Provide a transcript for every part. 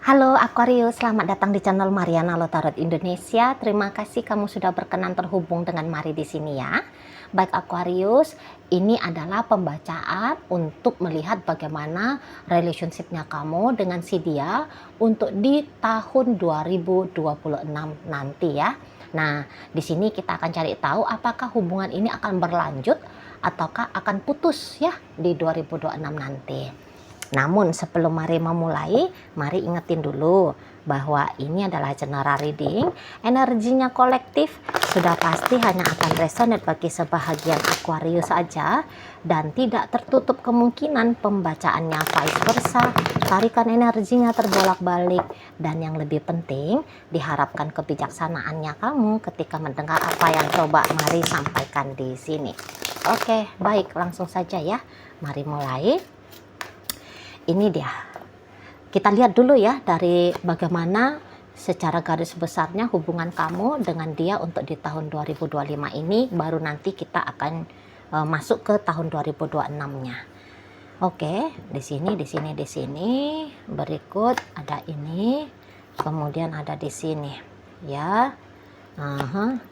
Halo Aquarius, selamat datang di channel Mariana Lotarot Indonesia. Terima kasih kamu sudah berkenan terhubung dengan Mari di sini ya. Baik Aquarius, ini adalah pembacaan untuk melihat bagaimana relationship-nya kamu dengan si dia untuk di tahun 2026 nanti ya. Nah, di sini kita akan cari tahu apakah hubungan ini akan berlanjut ataukah akan putus ya di 2026 nanti. Namun sebelum mari memulai, mari ingetin dulu bahwa ini adalah general reading, energinya kolektif, sudah pasti hanya akan resonate bagi sebahagian Aquarius saja dan tidak tertutup kemungkinan pembacaannya vice versa, tarikan energinya terbolak-balik, dan yang lebih penting diharapkan kebijaksanaannya kamu ketika mendengar apa yang coba mari sampaikan di sini. Oke, baik, langsung saja ya. Mari mulai. Ini dia, kita lihat dulu ya dari bagaimana secara garis besarnya hubungan kamu dengan dia untuk di tahun 2025 ini, baru nanti kita akan masuk ke tahun 2026-nya. Oke, di sini berikut ada ini, kemudian ada di sini ya.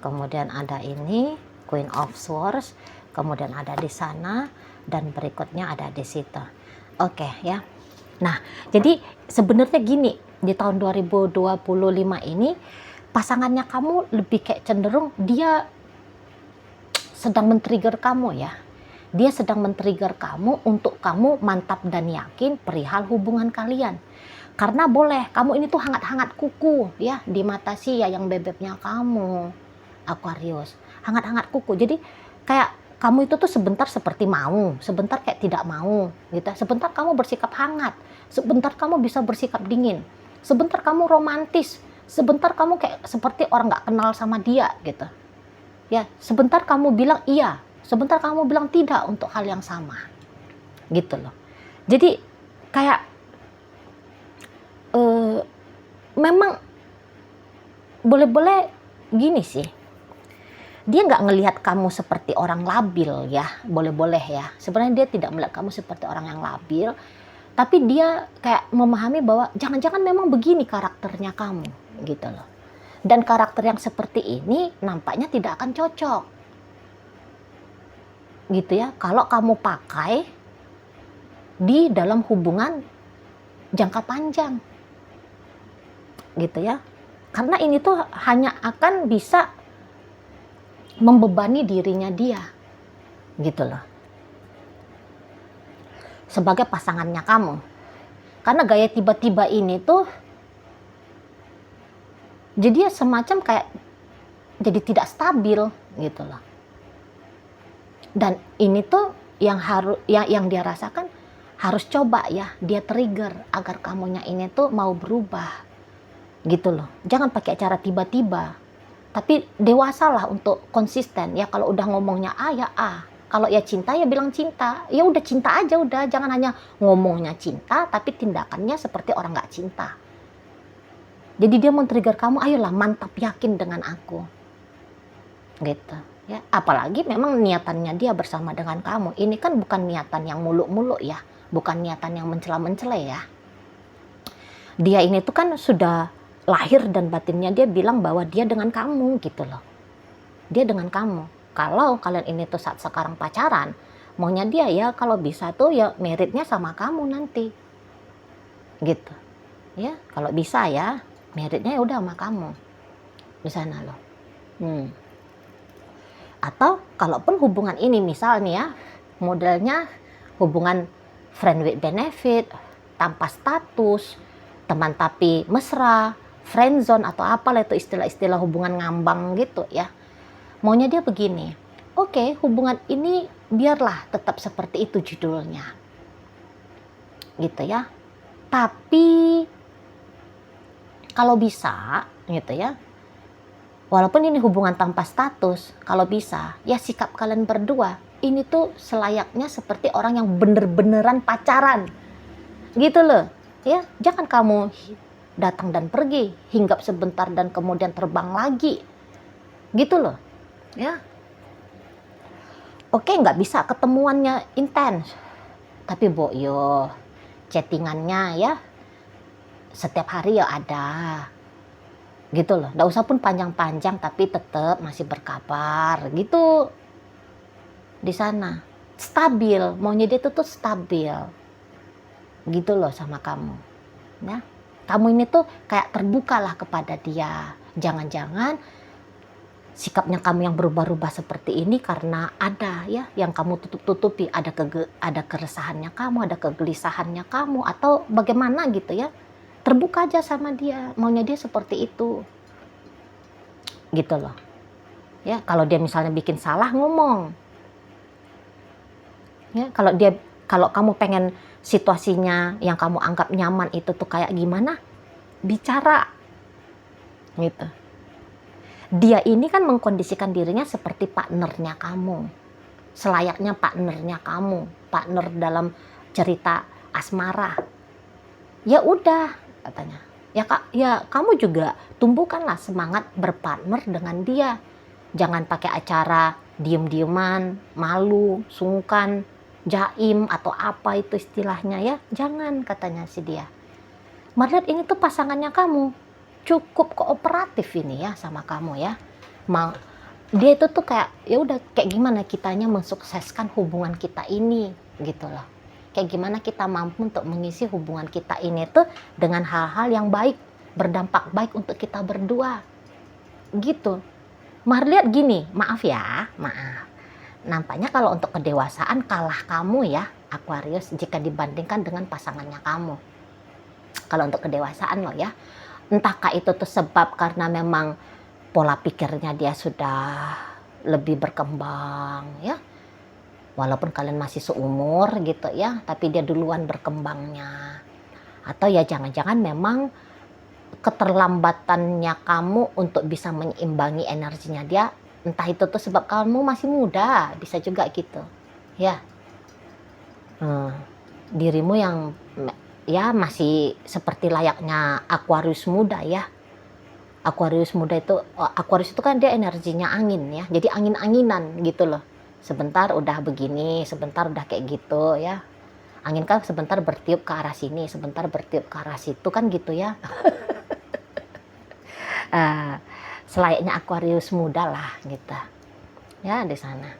Kemudian ada ini Queen of Swords, kemudian ada di sana, dan berikutnya ada di situ. Oke ya. Nah, jadi sebenarnya gini, di tahun 2025 ini pasangannya kamu lebih kayak cenderung dia sedang men-trigger kamu ya. Dia sedang men-trigger kamu untuk kamu mantap dan yakin perihal hubungan kalian. Karena boleh, kamu ini tuh hangat-hangat kuku ya di mata si yang bebeknya kamu, Aquarius. Hangat-hangat kuku. Jadi kayak kamu itu tuh sebentar seperti mau, sebentar kayak tidak mau, gitu. Sebentar kamu bersikap hangat, sebentar kamu bisa bersikap dingin, sebentar kamu romantis, sebentar kamu kayak seperti orang nggak kenal sama dia, gitu. Ya, sebentar kamu bilang iya, sebentar kamu bilang tidak untuk hal yang sama, gitu loh. Jadi kayak memang boleh-boleh gini sih. Dia nggak ngelihat kamu seperti orang labil ya, boleh-boleh ya. Sebenarnya dia tidak melihat kamu seperti orang yang labil, tapi dia kayak memahami bahwa jangan-jangan memang begini karakternya kamu, gitu loh. Dan karakter yang seperti ini nampaknya tidak akan cocok, gitu ya. Kalau kamu pakai di dalam hubungan jangka panjang, gitu ya. Karena ini tuh hanya akan bisa membebani dirinya dia, gitu loh, sebagai pasangannya kamu. Karena gaya tiba-tiba ini tuh jadi semacam kayak jadi tidak stabil, gitu loh. Dan ini tuh yang harus yang dia rasakan, harus coba ya dia trigger agar kamunya ini tuh mau berubah, gitu loh. Jangan pakai cara tiba-tiba, tapi dewasalah untuk konsisten ya. Kalau udah ngomongnya A ya A, kalau ya cinta ya bilang cinta, ya udah cinta aja udah. Jangan hanya ngomongnya cinta tapi tindakannya seperti orang nggak cinta. Jadi dia mau trigger kamu, ayolah mantap yakin dengan aku, gitu ya. Apalagi memang niatannya dia bersama dengan kamu ini kan bukan niatan yang muluk-muluk ya, bukan niatan yang mencela-mencela ya. Dia ini tuh kan sudah lahir dan batinnya dia bilang bahwa dia dengan kamu, gitu loh. Dia dengan kamu. Kalau kalian ini tuh saat sekarang pacaran, maunya dia ya kalau bisa tuh ya meritnya sama kamu nanti, gitu ya. Kalau bisa ya meritnya ya udah sama kamu di sana loh. Atau kalaupun hubungan ini misalnya ya modelnya hubungan friend with benefit, tanpa status, teman tapi mesra, friendzone atau apalah itu istilah-istilah hubungan ngambang gitu ya. Maunya dia begini, oke, hubungan ini biarlah tetap seperti itu judulnya, gitu ya. Tapi kalau bisa gitu ya, walaupun ini hubungan tanpa status, kalau bisa ya sikap kalian berdua ini tuh selayaknya seperti orang yang bener-beneran pacaran, gitu loh ya. Jangan kamu datang dan pergi, hinggap sebentar dan kemudian terbang lagi, gitu loh ya. Oke, nggak bisa ketemuannya intens, tapi boyo chattingannya ya setiap hari ya ada, gitu loh. Nggak usah pun panjang-panjang, tapi tetap masih berkabar, gitu di sana. Stabil, maunya dia tuh stabil, gitu loh sama kamu. Ya, kamu ini tuh kayak terbukalah kepada dia. Jangan-jangan sikapnya kamu yang berubah-ubah seperti ini karena ada ya yang kamu tutup-tutupi, ada keresahannya kamu, ada kegelisahannya kamu, atau bagaimana gitu ya. Terbuka aja sama dia, maunya dia seperti itu, gitu loh. Ya, kalau dia misalnya bikin salah, ngomong. Ya, kalau kamu pengen situasinya yang kamu anggap nyaman itu tuh kayak gimana, bicara gitu. Dia ini kan mengkondisikan dirinya seperti partnernya kamu, selayaknya partnernya kamu, partner dalam cerita asmara. Ya udah, katanya. Ya kak, ya kamu juga tumbuhkanlah semangat berpartner dengan dia. Jangan pakai acara diem-dieman, malu, sungkan, jaim atau apa itu istilahnya ya. Jangan, katanya si dia. Melihat ini tuh pasangannya kamu. Cukup kooperatif ini ya sama kamu ya. Dia itu tuh kayak ya udah kayak gimana kitanya mensukseskan hubungan kita ini gitu loh. Kayak gimana kita mampu untuk mengisi hubungan kita ini tuh dengan hal-hal yang baik, berdampak baik untuk kita berdua. Gitu. Lihat gini, maaf. Nampaknya kalau untuk kedewasaan kalah kamu ya, Aquarius, jika dibandingkan dengan pasangannya kamu. Kalau untuk kedewasaan loh ya. Entahkah itu tuh sebab karena memang pola pikirnya dia sudah lebih berkembang ya. Walaupun kalian masih seumur gitu ya, tapi dia duluan berkembangnya. Atau ya jangan-jangan memang keterlambatannya kamu untuk bisa menyeimbangi energinya dia. Entah itu tuh sebab kamu masih muda, bisa juga gitu. Ya. Dirimu yang ya masih seperti layaknya Aquarius muda ya. Aquarius itu kan dia energinya angin ya. Jadi angin-anginan gitu loh. Sebentar udah begini, sebentar udah kayak gitu ya. Angin kan sebentar bertiup ke arah sini, sebentar bertiup ke arah situ kan gitu ya. Selayaknya Aquarius muda lah gitu. Ya di sana.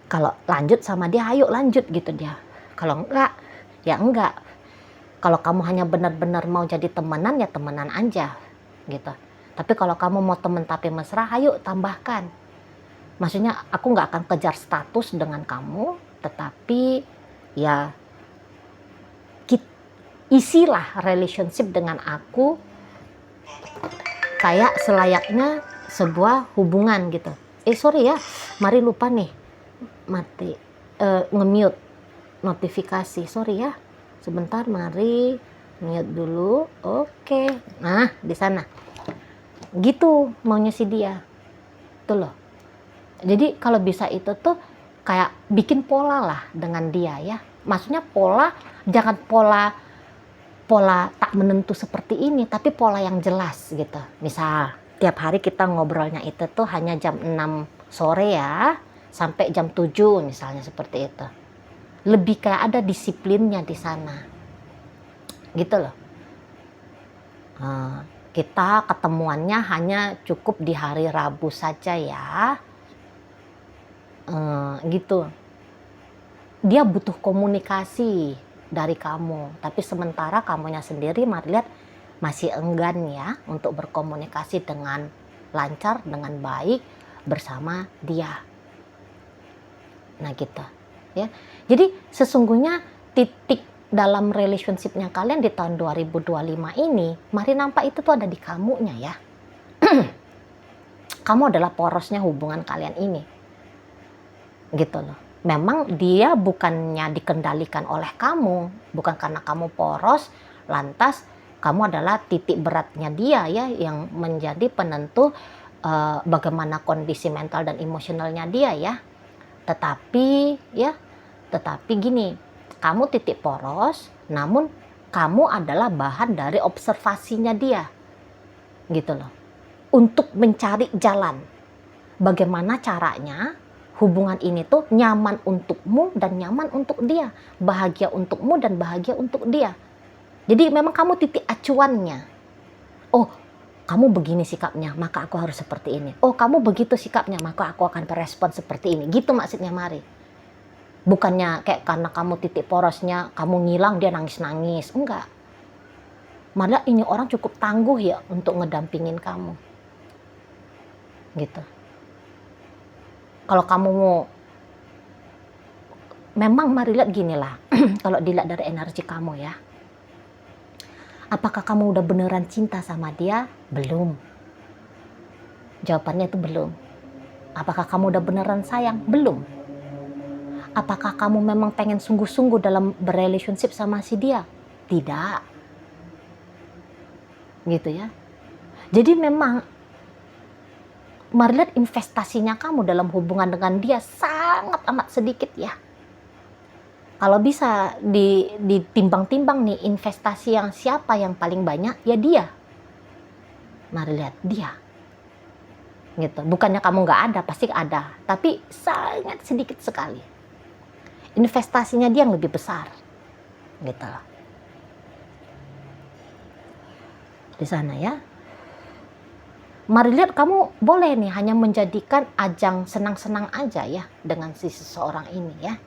Kalau lanjut sama dia, ayo lanjut gitu dia. Kalau enggak, ya enggak. Kalau kamu hanya benar-benar mau jadi temenan, ya temenan aja gitu. Tapi kalau kamu mau temen tapi mesra, ayo tambahkan. Maksudnya aku nggak akan kejar status dengan kamu, tetapi ya isilah relationship dengan aku kayak selayaknya sebuah hubungan gitu. Sorry ya, mari lupa nih, mati nge-mute notifikasi, sorry ya. Sebentar, mari mute dulu. Oke. Nah, di sana. Gitu maunya si dia. Tuh loh. Jadi kalau bisa itu tuh kayak bikin pola lah dengan dia ya. Maksudnya pola, jangan pola tak menentu seperti ini, tapi pola yang jelas gitu. Misal, tiap hari kita ngobrolnya itu tuh hanya jam 6 sore ya, sampai jam 7 misalnya seperti itu. Lebih kayak ada disiplinnya di sana gitu loh. Kita ketemuannya hanya cukup di hari Rabu saja ya, gitu. Dia butuh komunikasi dari kamu, tapi sementara kamunya sendiri lihat masih enggan ya untuk berkomunikasi dengan lancar, dengan baik bersama dia. Nah gitu ya. Jadi sesungguhnya titik dalam relationship-nya kalian di tahun 2025 ini, mari nampak itu tuh ada di kamunya ya. Kamu adalah porosnya hubungan kalian ini. Gitu loh. Memang dia bukannya dikendalikan oleh kamu, bukan karena kamu poros, lantas kamu adalah titik beratnya dia ya, yang menjadi penentu bagaimana kondisi mental dan emosionalnya dia ya. Tetapi gini, kamu titik poros, namun kamu adalah bahan dari observasinya dia, gitu loh. Untuk mencari jalan, bagaimana caranya hubungan ini tuh nyaman untukmu dan nyaman untuk dia, bahagia untukmu dan bahagia untuk dia. Jadi memang kamu titik acuannya. Oh, kamu begini sikapnya, maka aku harus seperti ini. Oh, kamu begitu sikapnya, maka aku akan berespon seperti ini. Gitu maksudnya Mari. Bukannya kayak karena kamu titik porosnya, kamu ngilang, dia nangis-nangis. Enggak. Malah ini orang cukup tangguh ya untuk ngedampingin kamu. Gitu. Kalau kamu mau, memang Mari lihat gini lah. Kalau dilihat dari energi kamu ya. Apakah kamu udah beneran cinta sama dia? Belum. Jawabannya itu belum. Apakah kamu udah beneran sayang? Belum. Apakah kamu memang pengen sungguh-sungguh dalam berrelationship sama si dia? Tidak. Gitu ya. Jadi memang Mari lihat investasinya kamu dalam hubungan dengan dia sangat amat sedikit ya. Kalau bisa ditimbang-timbang nih investasi yang siapa yang paling banyak, ya dia. Mari lihat dia. Gitu. Bukannya kamu nggak ada, pasti ada. Tapi sangat sedikit sekali. Investasinya dia yang lebih besar. Gitu loh. Di sana ya. Mari lihat kamu boleh nih hanya menjadikan ajang senang-senang aja ya dengan si seseorang ini ya.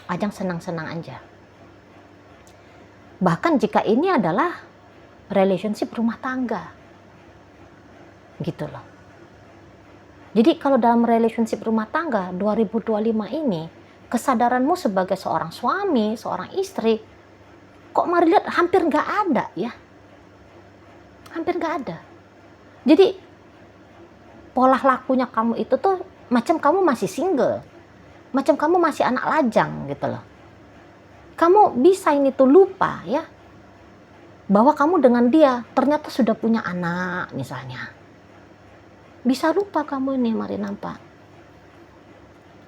Ajang senang-senang aja. Bahkan jika ini adalah relationship rumah tangga. Gitu loh. Jadi kalau dalam relationship rumah tangga 2025 ini, kesadaranmu sebagai seorang suami, seorang istri, kok Mari lihat hampir nggak ada ya. Hampir nggak ada. Jadi pola lakunya kamu itu tuh macam kamu masih single. Macam kamu masih anak lajang gitu loh. Kamu bisa ini tuh lupa ya. Bahwa kamu dengan dia ternyata sudah punya anak misalnya. Bisa lupa kamu ini Mari nampak.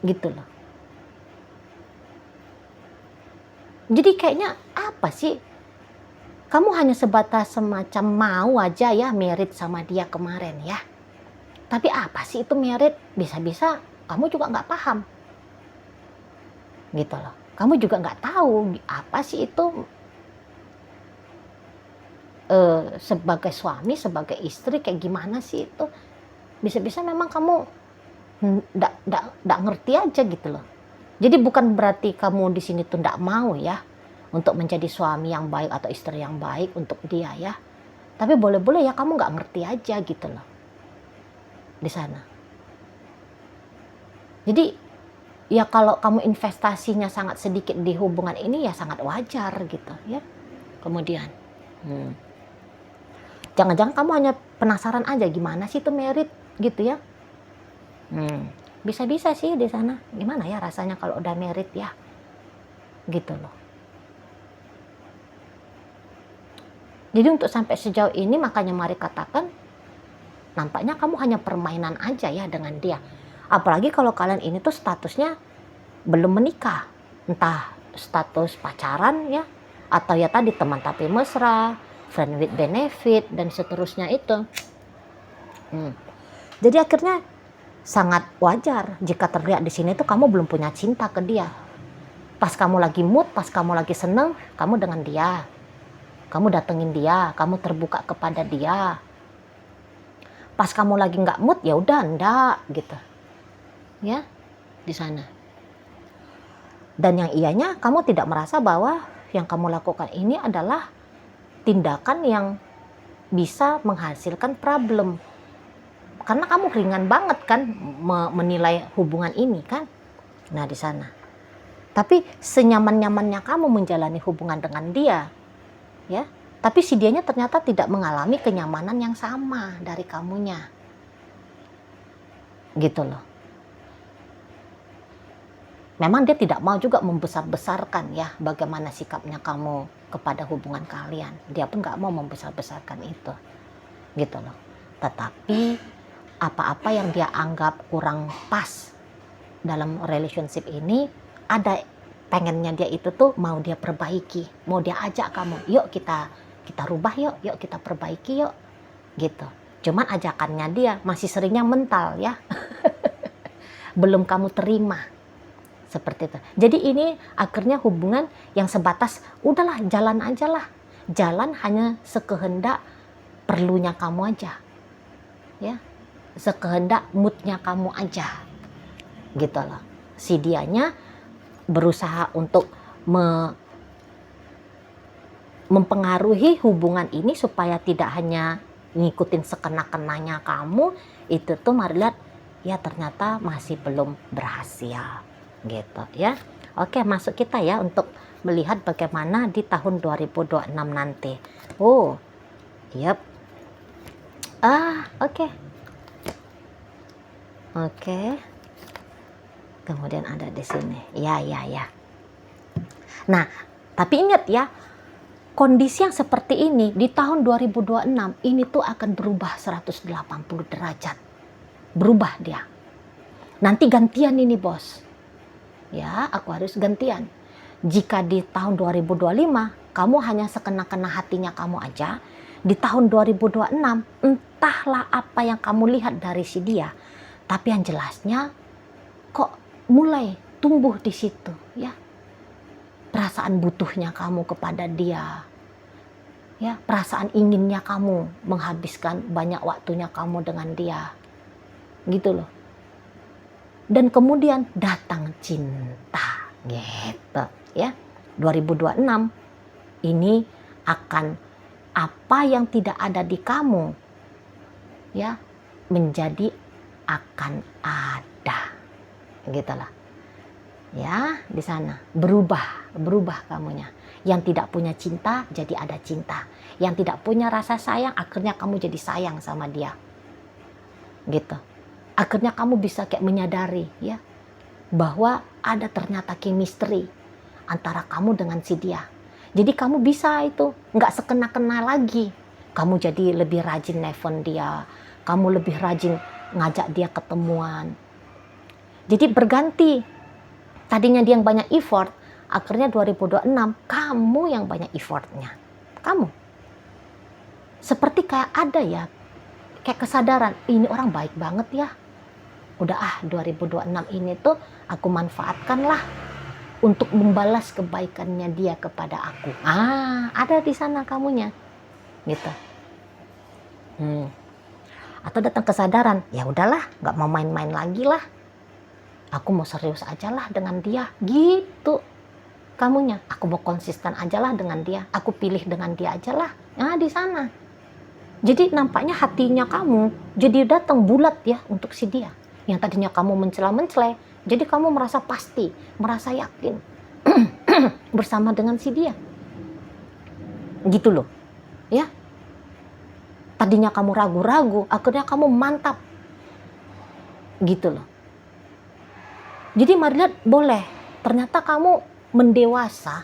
Gitu loh. Jadi kayaknya apa sih? Kamu hanya sebatas semacam mau aja ya merit sama dia kemarin ya. Tapi apa sih itu merit? Bisa-bisa kamu juga nggak paham. Gitu loh. Kamu juga nggak tahu apa sih itu sebagai suami, sebagai istri kayak gimana sih itu. Bisa-bisa memang kamu nggak ngerti aja gitu loh. Jadi bukan berarti kamu di sini tuh nggak mau ya untuk menjadi suami yang baik atau istri yang baik untuk dia ya. Tapi boleh-boleh ya kamu nggak ngerti aja gitu loh di sana. Jadi ya kalau kamu investasinya sangat sedikit di hubungan ini ya sangat wajar gitu ya. Kemudian jangan-jangan kamu hanya penasaran aja gimana sih itu merit gitu ya. Bisa-bisa sih di sana. Gimana ya rasanya kalau udah merit ya. Gitu loh. Jadi untuk sampai sejauh ini makanya Mari katakan nampaknya kamu hanya permainan aja ya dengan dia. Apalagi kalau kalian ini tuh statusnya belum menikah. Entah status pacaran ya. Atau ya tadi teman tapi mesra, friend with benefit, dan seterusnya itu. Jadi akhirnya sangat wajar jika terlihat di sini tuh kamu belum punya cinta ke dia. Pas kamu lagi mood, pas kamu lagi seneng, kamu dengan dia. Kamu datengin dia, kamu terbuka kepada dia. Pas kamu lagi nggak mood, ya udah enggak gitu. Ya, di sana. Dan yang ianya kamu tidak merasa bahwa yang kamu lakukan ini adalah tindakan yang bisa menghasilkan problem. Karena kamu ringan banget kan menilai hubungan ini kan. Nah, di sana. Tapi senyaman-nyamannya kamu menjalani hubungan dengan dia, ya. Tapi si dianya ternyata tidak mengalami kenyamanan yang sama dari kamunya. Gitu loh. Memang dia tidak mau juga membesar-besarkan ya bagaimana sikapnya kamu kepada hubungan kalian. Dia pun nggak mau membesar-besarkan itu. Gitu loh. Tetapi apa-apa yang dia anggap kurang pas dalam relationship ini, ada pengennya dia itu tuh mau dia perbaiki, mau dia ajak kamu, yuk kita rubah yuk kita perbaiki yuk, gitu. Cuman ajakannya dia masih seringnya mental ya, belum kamu terima, Seperti itu. Jadi ini akhirnya hubungan yang sebatas udahlah jalan aja lah. Jalan hanya sekehendak perlunya kamu aja. Ya. Sekehendak moodnya kamu aja. Gitu loh. Si dianya berusaha untuk mempengaruhi hubungan ini supaya tidak hanya ngikutin sekena-kenanya kamu, itu tuh mari lihat ya ternyata masih belum berhasil gitu ya. Oke, masuk kita ya untuk melihat bagaimana di tahun 2026 nanti. Oh, yep. Oke. Kemudian ada di sini. Ya. Nah, tapi ingat ya, kondisi yang seperti ini di tahun 2026 ini tuh akan berubah 180 derajat. Berubah dia. Nanti gantian ini, Bos. Ya, aku harus gantian. Jika di tahun 2025 kamu hanya sekena-kena hatinya kamu aja, di tahun 2026 entahlah apa yang kamu lihat dari si dia, tapi yang jelasnya kok mulai tumbuh di situ ya. Perasaan butuhnya kamu kepada dia. Ya, perasaan inginnya kamu menghabiskan banyak waktunya kamu dengan dia. Gitu loh. Dan kemudian datang cinta gitu ya. 2026 ini akan apa yang tidak ada di kamu ya menjadi akan ada gitulah ya. Di sana berubah kamunya. Yang tidak punya cinta jadi ada cinta, yang tidak punya rasa sayang akhirnya kamu jadi sayang sama dia gitu. Akhirnya kamu bisa kayak menyadari ya bahwa ada ternyata chemistry antara kamu dengan si dia. Jadi kamu bisa itu nggak sekena-kena lagi. Kamu jadi lebih rajin nelfon dia, kamu lebih rajin ngajak dia ketemuan. Jadi berganti. Tadinya dia yang banyak effort, akhirnya 2026 kamu yang banyak effortnya. Kamu. Seperti kayak ada ya, kayak kesadaran, ini orang baik banget ya. Udah 2026 ini tuh aku manfaatkan lah untuk membalas kebaikannya dia kepada aku. Ada di sana kamunya. Gitu. Atau datang kesadaran, ya udahlah, nggak mau main-main lagi lah. Aku mau serius aja lah dengan dia. Gitu. Kamunya, aku mau konsisten aja lah dengan dia. Aku pilih dengan dia aja lah. Di sana. Jadi nampaknya hatinya kamu jadi datang bulat ya untuk si dia. Yang tadinya kamu mencela-mencela, jadi kamu merasa pasti, merasa yakin bersama dengan si dia. Gitu loh. Ya. Tadinya kamu ragu-ragu, akhirnya kamu mantap. Gitu loh. Jadi mari lihat, boleh. Ternyata kamu mendewasa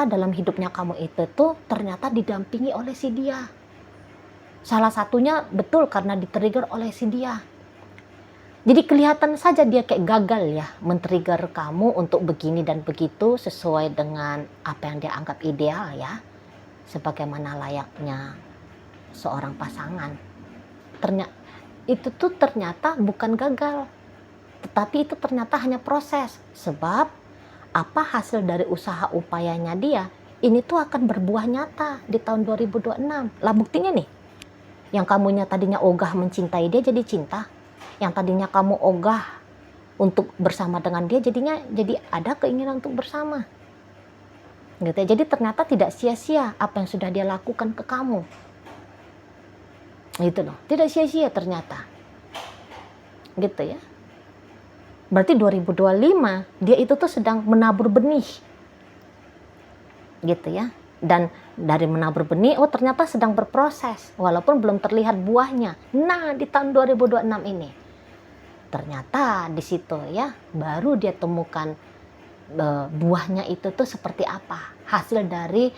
dalam hidupnya kamu itu tuh ternyata didampingi oleh si dia. Salah satunya betul karena di-trigger oleh si dia. Jadi kelihatan saja dia kayak gagal ya men-trigger kamu untuk begini dan begitu sesuai dengan apa yang dia anggap ideal ya. Sebagaimana layaknya seorang pasangan. Itu tuh ternyata bukan gagal. Tetapi itu ternyata hanya proses. Sebab apa hasil dari usaha upayanya dia, ini tuh akan berbuah nyata di tahun 2026. Lah buktinya nih. Yang kamunya tadinya ogah mencintai dia jadi cinta. Yang tadinya kamu ogah untuk bersama dengan dia jadinya jadi ada keinginan untuk bersama. Gitu ya. Jadi ternyata tidak sia-sia apa yang sudah dia lakukan ke kamu. Gitu loh. Tidak sia-sia ternyata. Gitu ya. Berarti 2025 dia itu tuh sedang menabur benih. Gitu ya. Dan dari menabur benih, ternyata sedang berproses. Walaupun belum terlihat buahnya. Nah, di tahun 2026 ini. Ternyata di situ ya, baru dia temukan buahnya itu tuh seperti apa. Hasil dari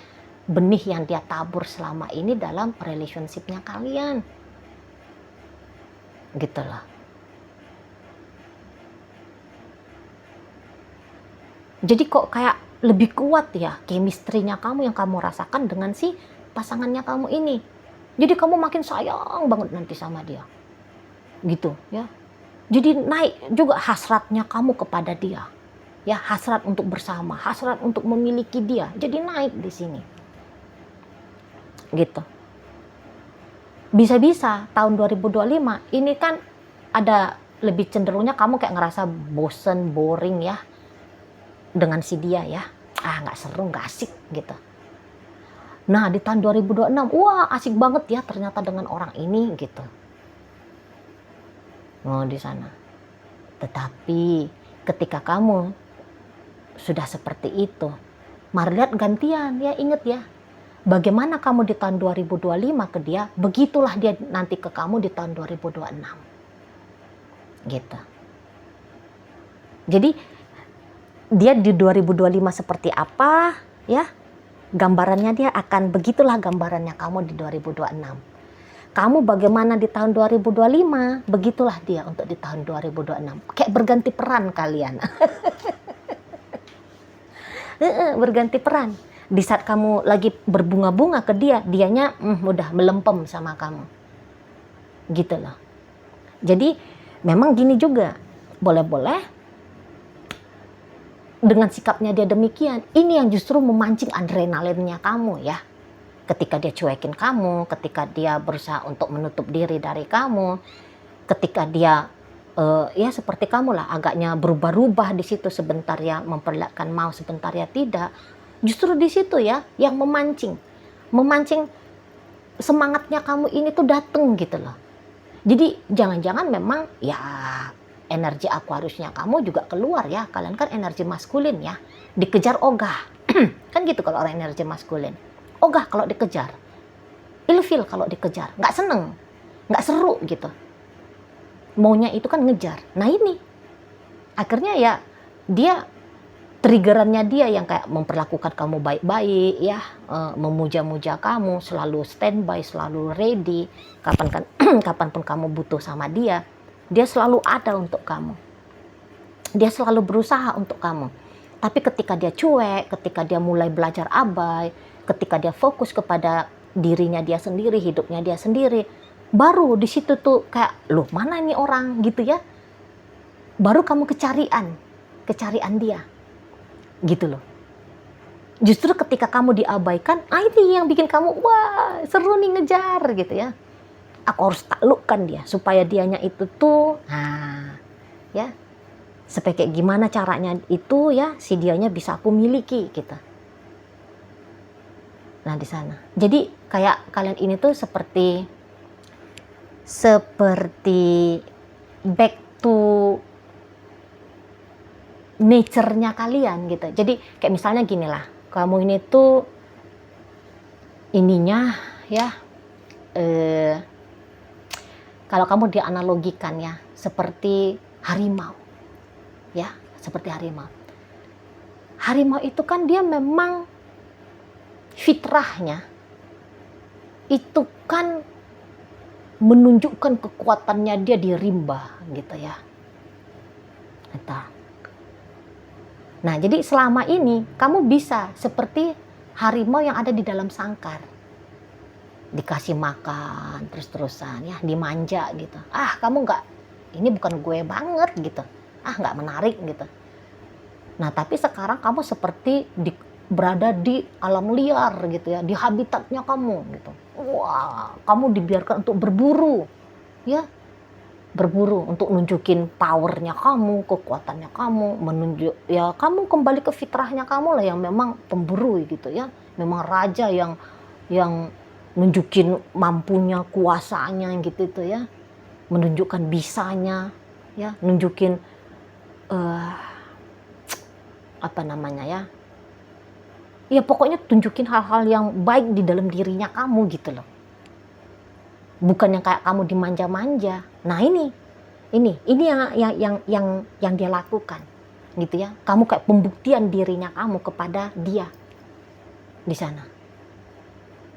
benih yang dia tabur selama ini dalam relationship-nya kalian. Gitu loh. Jadi kok kayak lebih kuat ya chemistry-nya kamu yang kamu rasakan dengan si pasangannya kamu ini. Jadi kamu makin sayang banget nanti sama dia. Gitu ya. Jadi naik juga hasratnya kamu kepada dia. Ya, hasrat untuk bersama, hasrat untuk memiliki dia. Jadi naik di sini. Gitu. Bisa-bisa tahun 2025 ini kan ada lebih cenderungnya kamu kayak ngerasa bosen, boring ya dengan si dia ya. Nggak seru, nggak asik gitu. Nah, di tahun 2026, wah asik banget ya ternyata dengan orang ini gitu. Oh, di sana. Tetapi ketika kamu sudah seperti itu, mari lihat gantian ya, inget ya. Bagaimana kamu di tahun 2025 ke dia, begitulah dia nanti ke kamu di tahun 2026. Gitu. Jadi dia di 2025 seperti apa ya, gambarannya dia akan begitulah gambarannya kamu di 2026. Kamu bagaimana di tahun 2025, begitulah dia untuk di tahun 2026. Kayak berganti peran kalian. Berganti peran. Di saat kamu lagi berbunga-bunga ke dia, dianya udah melempem sama kamu. Gitu loh. Jadi memang gini juga, boleh-boleh dengan sikapnya dia demikian, ini yang justru memancing adrenalinnya kamu ya. Ketika dia cuekin kamu, ketika dia berusaha untuk menutup diri dari kamu, ketika dia ya seperti kamu lah, agaknya berubah-ubah di situ, sebentar ya memperlihatkan mau, sebentar ya tidak. Justru di situ ya yang memancing semangatnya kamu ini tuh dateng gitu loh. Jadi jangan-jangan memang ya energi Aquariusnya kamu juga keluar ya. Kalian kan energi maskulin ya, dikejar ogah. Kan gitu kalau orang energi maskulin. Ogah kalau dikejar, ilfil kalau dikejar, nggak seneng, nggak seru gitu. Maunya itu kan ngejar. Nah ini, akhirnya ya dia triggerannya dia yang kayak memperlakukan kamu baik-baik ya, memuja-muja kamu, selalu standby, selalu ready, kapanpun kamu butuh sama dia selalu ada untuk kamu. Dia selalu berusaha untuk kamu. Tapi ketika dia cuek, ketika dia mulai belajar abai, ketika dia fokus kepada dirinya dia sendiri, hidupnya dia sendiri, baru di situ tuh kayak, loh mana nih orang gitu ya. Baru kamu kecarian dia. Gitu loh. Justru ketika kamu diabaikan, ini yang bikin kamu, wah seru nih ngejar gitu ya. Aku harus taklukkan dia, supaya dianya itu tuh, ya, supaya kayak gimana caranya itu ya, si dianya bisa aku miliki gitu. Nah di sana. Jadi kayak kalian ini tuh seperti back to nature-nya kalian gitu. Jadi kayak misalnya gini lah, kamu ini tuh ininya ya, kalau kamu dianalogikan ya seperti harimau ya, seperti harimau. Harimau itu kan dia memang fitrahnya itu kan menunjukkan kekuatannya dia di rimba gitu ya. Nah jadi selama ini kamu bisa seperti harimau yang ada di dalam sangkar, dikasih makan terus-terusan ya, dimanja gitu. Kamu nggak, ini bukan gue banget gitu, nggak menarik gitu. Nah tapi sekarang kamu seperti berada di alam liar gitu ya, di habitatnya kamu gitu. Wah, kamu dibiarkan untuk berburu ya, berburu untuk nunjukin powernya kamu, kekuatannya kamu, menunjuk ya kamu kembali ke fitrahnya kamu lah yang memang pemburu gitu ya, memang raja yang nunjukin mampunya, kuasanya gitu itu ya, menunjukkan bisanya ya, nunjukin apa namanya ya, ya pokoknya tunjukin hal-hal yang baik di dalam dirinya kamu gitu loh. Bukan yang kayak kamu dimanja-manja. Nah ini yang dia lakukan gitu ya. Kamu kayak pembuktian dirinya kamu kepada dia di sana.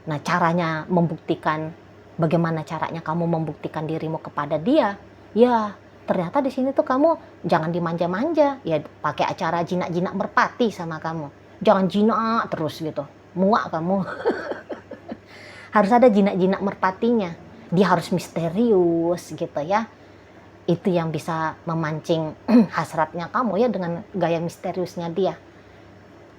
Nah caranya membuktikan, bagaimana caranya kamu membuktikan dirimu kepada dia? Ya ternyata di sini tuh kamu jangan dimanja-manja. Ya pakai acara jinak-jinak merpati sama kamu. Jangan jinak terus gitu, muak kamu. Harus ada jinak-jinak merpatinya. Dia harus misterius gitu ya. Itu yang bisa memancing hasratnya kamu ya dengan gaya misteriusnya dia.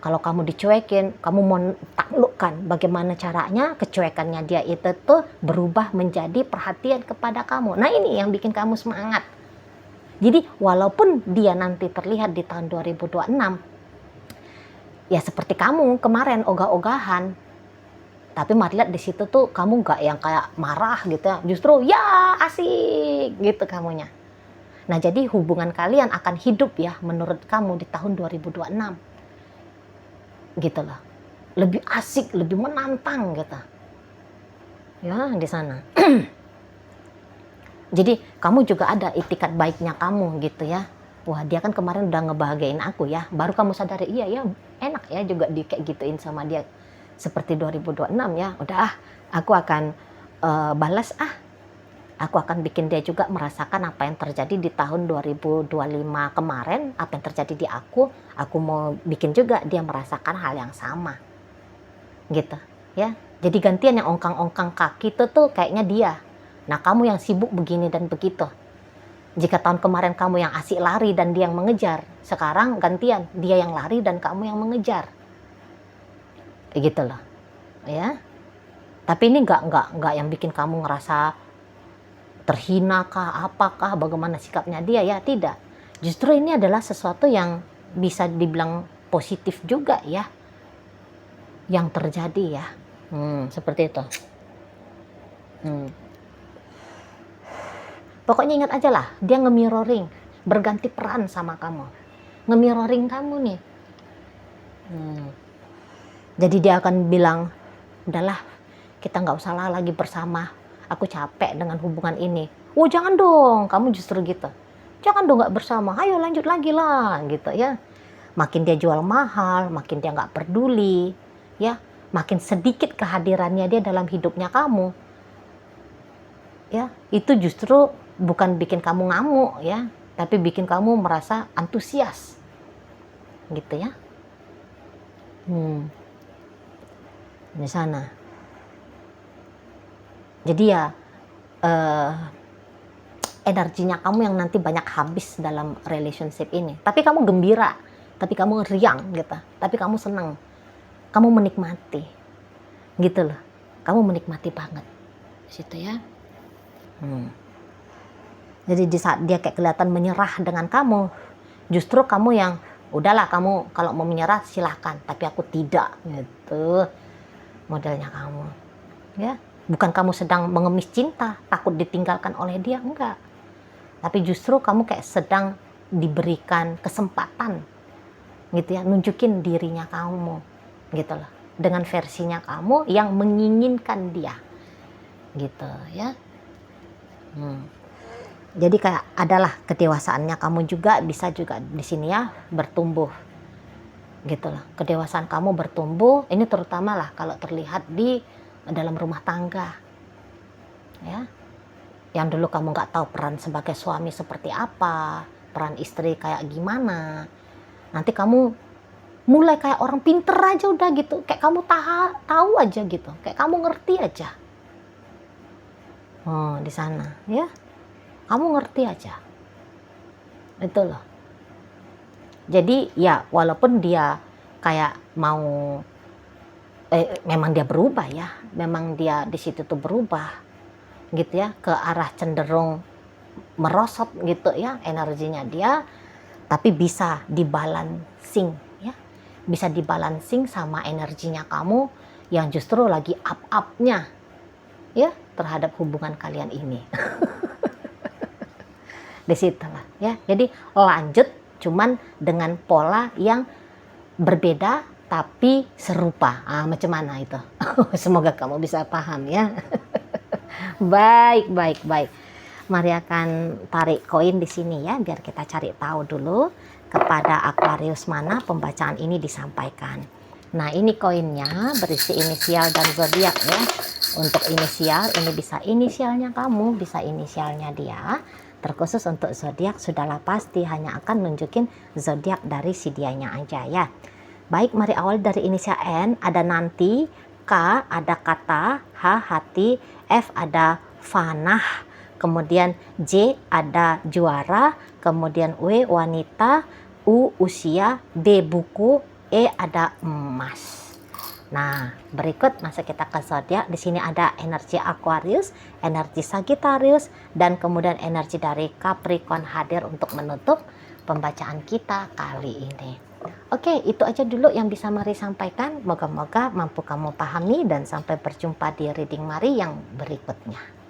Kalau kamu dicuekin, kamu mau taklukkan bagaimana caranya kecuekannya dia itu tuh berubah menjadi perhatian kepada kamu. Nah ini yang bikin kamu semangat. Jadi walaupun dia nanti terlihat di tahun 2026, ya seperti kamu kemarin ogah-ogahan, tapi mari lihat di situ tuh kamu nggak yang kayak marah gitu ya, justru ya asik gitu kamunya. Nah jadi hubungan kalian akan hidup ya menurut kamu di tahun 2026. Gitu loh, lebih asik, lebih menantang gitu ya di sana. Jadi kamu juga ada itikat baiknya kamu gitu ya, wah dia kan kemarin udah ngebahagiain aku ya, baru kamu sadari iya ya enak ya juga di kayak gituin sama dia seperti 2026 ya, udah aku akan balas aku akan bikin dia juga merasakan apa yang terjadi di tahun 2025 kemarin, apa yang terjadi di aku mau bikin juga dia merasakan hal yang sama. Gitu, ya. Jadi gantian yang ongkang-ongkang kaki itu tuh kayaknya dia. Nah, kamu yang sibuk begini dan begitu. Jika tahun kemarin kamu yang asik lari dan dia yang mengejar, sekarang gantian dia yang lari dan kamu yang mengejar. Gitu loh. Ya. Tapi ini enggak yang bikin kamu ngerasa terhina kah, apakah, bagaimana sikapnya dia, ya tidak. Justru ini adalah sesuatu yang bisa dibilang positif juga ya, yang terjadi ya. Seperti itu. Pokoknya ingat aja lah, dia nge-mirroring, berganti peran sama kamu. Nge-mirroring kamu nih. Jadi dia akan bilang, udahlah kita nggak usah lagi bersama, aku capek dengan hubungan ini. Oh jangan dong, kamu justru gitu. Jangan dong nggak bersama, ayo lanjut lagi lah gitu ya. Makin dia jual mahal, makin dia nggak peduli, ya. Makin sedikit kehadirannya dia dalam hidupnya kamu, ya. Itu justru bukan bikin kamu ngamuk ya, tapi bikin kamu merasa antusias, gitu ya. Di sana. Jadi ya energinya kamu yang nanti banyak habis dalam relationship ini. Tapi kamu gembira, tapi kamu riang gitu, tapi kamu senang, kamu menikmati, gitu loh. Kamu menikmati banget, situ ya. Jadi di saat dia kayak kelihatan menyerah dengan kamu, justru kamu yang udahlah kamu kalau mau menyerah silahkan, tapi aku tidak, gitu modelnya kamu, ya. Bukan kamu sedang mengemis cinta, takut ditinggalkan oleh dia, enggak. Tapi justru kamu kayak sedang diberikan kesempatan, gitu ya, nunjukin dirinya kamu, gitu loh, dengan versinya kamu yang menginginkan dia, gitu ya. Jadi kayak adalah kedewasaannya kamu juga bisa juga di sini ya bertumbuh, gitu loh. Kedewasaan kamu bertumbuh, ini terutama lah kalau terlihat di dalam rumah tangga, ya. Yang dulu kamu nggak tahu peran sebagai suami seperti apa, peran istri kayak gimana. Nanti kamu mulai kayak orang pinter aja udah gitu, kayak kamu tahu aja gitu, kayak kamu ngerti aja. Di sana, ya. Kamu ngerti aja. Itu loh. Jadi ya walaupun dia kayak mau memang dia berubah ya, memang dia di situ tuh berubah gitu ya, ke arah cenderung merosot gitu ya energinya dia, tapi bisa dibalancing ya, bisa dibalancing sama energinya kamu yang justru lagi up-upnya ya terhadap hubungan kalian ini. Di situ lah ya. Jadi lanjut cuman dengan pola yang berbeda tapi serupa. Macam mana itu? Semoga kamu bisa paham ya. Baik. Mari akan tarik koin di sini ya, biar kita cari tahu dulu kepada Aquarius mana pembacaan ini disampaikan. Nah, ini koinnya berisi inisial dan zodiak ya. Untuk inisial ini bisa inisialnya kamu, bisa inisialnya dia. Terkhusus untuk zodiak sudahlah pasti hanya akan nunjukin zodiak dari si dianya aja ya. Baik, mari awal dari inisial N, ada nanti, K ada kata, H hati, F ada fanah, kemudian J ada juara, kemudian W wanita, U usia, B buku, E ada emas. Nah, berikut masuk kita ke zodiak. Di sini ada energi Aquarius, energi Sagittarius, dan kemudian energi dari Capricorn hadir untuk menutup pembacaan kita kali ini. Oke, itu aja dulu yang bisa Mari sampaikan. Moga-moga mampu kamu pahami dan sampai berjumpa di reading Mari yang berikutnya.